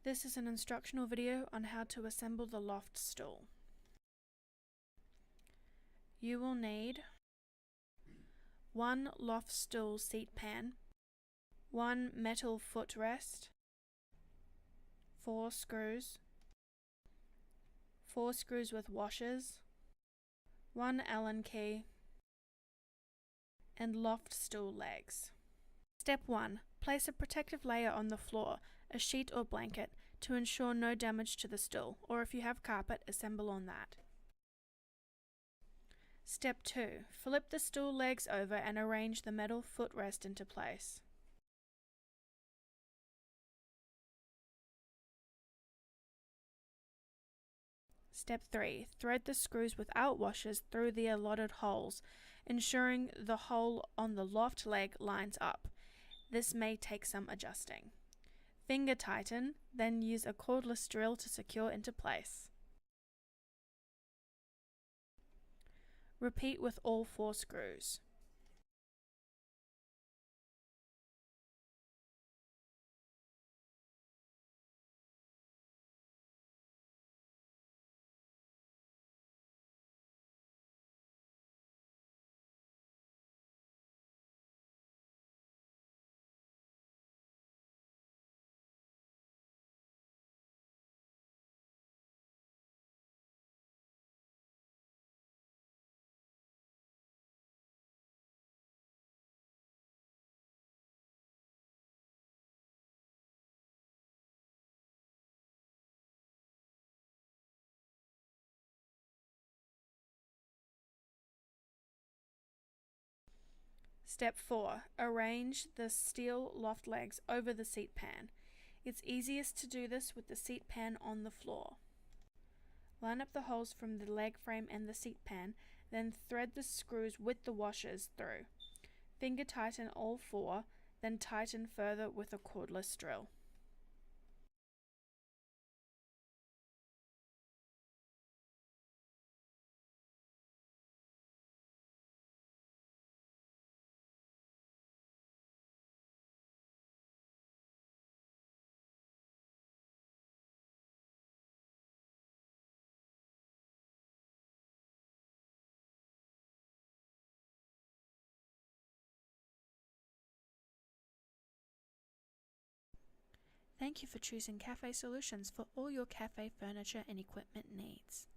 This is an instructional video on how to assemble the loft stool. You will need one loft stool seat pan, one metal footrest, 4 screws, 4 screws with washers, one Allen key, and loft stool legs. Step 1. Place a protective layer on the floor, a sheet or blanket, to ensure no damage to the stool, or if you have carpet, assemble on that. Step 2. Flip the stool legs over and arrange the metal footrest into place. Step 3. Thread the screws without washers through the allotted holes, ensuring the hole on the loft leg lines up. This may take some adjusting. Finger tighten, then use a cordless drill to secure into place. Repeat with all 4 screws. Step 4. Arrange the steel loft legs over the seat pan. It's easiest to do this with the seat pan on the floor. Line up the holes from the leg frame and the seat pan, then thread the screws with the washers through. Finger tighten all 4, then tighten further with a cordless drill. Thank you for choosing Cafe Solutions for all your cafe furniture and equipment needs.